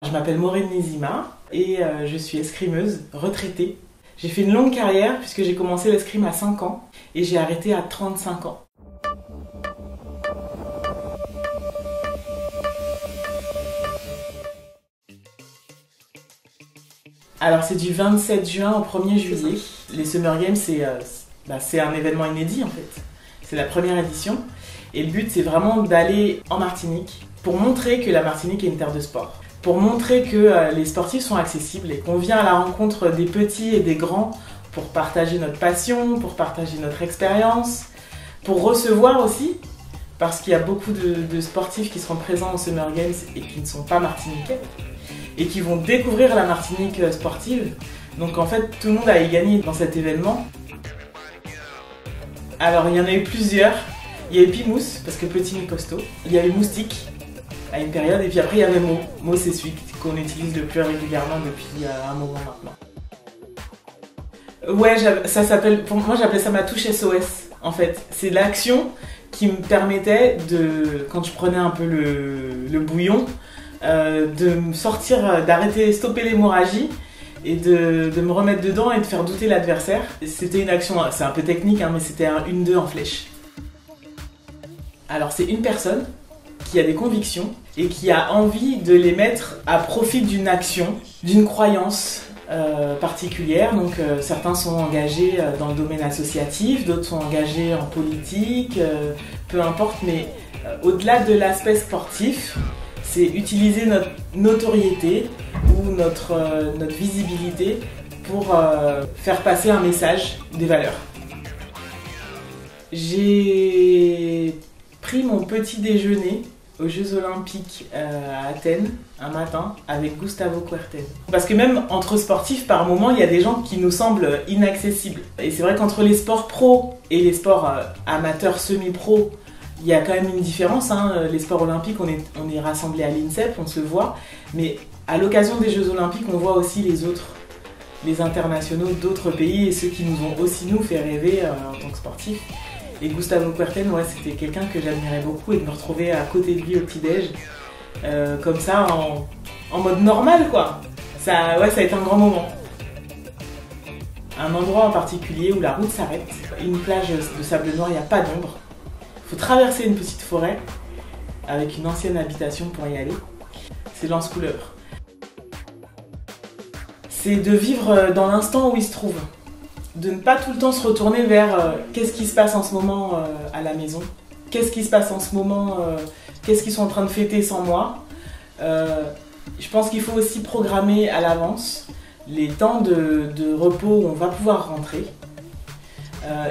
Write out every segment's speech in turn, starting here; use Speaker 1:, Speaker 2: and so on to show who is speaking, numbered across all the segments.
Speaker 1: Je m'appelle Maureen Nizima et je suis escrimeuse retraitée. J'ai fait une longue carrière puisque j'ai commencé l'escrime à 5 ans et j'ai arrêté à 35 ans. Alors c'est du 27 juin au 1er juillet. Les Summer Games c'est un événement inédit en fait. C'est la première édition et le but c'est vraiment d'aller en Martinique pour montrer que la Martinique est une terre de sport. Pour montrer que les sportifs sont accessibles et qu'on vient à la rencontre des petits et des grands pour partager notre passion, pour partager notre expérience, pour recevoir aussi, parce qu'il y a beaucoup de sportifs qui seront présents au Summer Games et qui ne sont pas martiniquais et qui vont découvrir la Martinique sportive. Donc en fait, tout le monde a y gagné dans cet événement. Alors il y en a eu plusieurs. Il y a eu Pimousse, parce que petit mais costaud. Il y a eu Moustique à une période, et puis après il y avait Mo. Mo, c'est celui qu'on utilise le plus régulièrement depuis un moment maintenant. Ouais, ça s'appelle, pour moi j'appelais ça ma touche SOS en fait. C'est l'action qui me permettait de, quand je prenais un peu le bouillon, de me sortir, d'arrêter, stopper l'hémorragie et de me remettre dedans et de faire douter l'adversaire. C'était une action, c'est un peu technique, hein, mais c'était un 1-2 en flèche. Alors c'est une personne qui a des convictions et qui a envie de les mettre à profit d'une action, d'une croyance particulière. Donc certains sont engagés dans le domaine associatif, d'autres sont engagés en politique, peu importe, mais au-delà de l'aspect sportif, c'est utiliser notre notoriété ou notre visibilité pour faire passer un message, des valeurs. J'ai pris mon petit déjeuner aux Jeux Olympiques à Athènes un matin avec Gustavo Kuerten. Parce que même entre sportifs, par moments, il y a des gens qui nous semblent inaccessibles. Et c'est vrai qu'entre les sports pro et les sports amateurs semi-pro, il y a quand même une différence. Hein. Les sports olympiques, on est rassemblés à l'INSEP, on se voit. Mais à l'occasion des Jeux Olympiques, on voit aussi les autres, les internationaux d'autres pays et ceux qui nous ont aussi, nous, fait rêver en tant que sportifs. Et Gustavo Kuerten, ouais, c'était quelqu'un que j'admirais beaucoup et de me retrouver à côté de lui au petit-déj, comme ça, en mode normal, quoi. Ça a été un grand moment. Un endroit en particulier où la route s'arrête, une plage de sable noir, il n'y a pas d'ombre. Il faut traverser une petite forêt avec une ancienne habitation pour y aller. C'est l'Anse-Couleuvre. C'est de vivre dans l'instant où il se trouve. De ne pas tout le temps se retourner vers qu'est-ce qui se passe en ce moment à la maison, qu'est-ce qui se passe en ce moment, qu'est-ce qu'ils sont en train de fêter sans moi. Je pense qu'il faut aussi programmer à l'avance les temps de repos où on va pouvoir rentrer.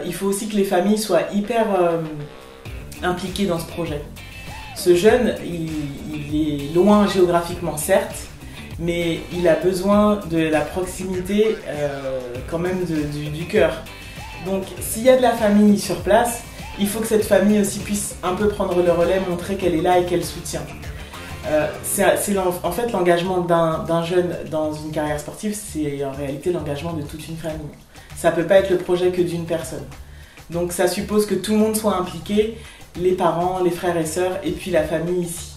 Speaker 1: Il faut aussi que les familles soient hyper impliquées dans ce projet. Ce jeune, il est loin géographiquement certes, mais il a besoin de la proximité quand même du cœur. Donc s'il y a de la famille sur place, il faut que cette famille aussi puisse un peu prendre le relais, montrer qu'elle est là et qu'elle soutient. En fait l'engagement d'un jeune dans une carrière sportive, c'est en réalité l'engagement de toute une famille. Ça ne peut pas être le projet que d'une personne. Donc ça suppose que tout le monde soit impliqué, les parents, les frères et sœurs et puis la famille ici.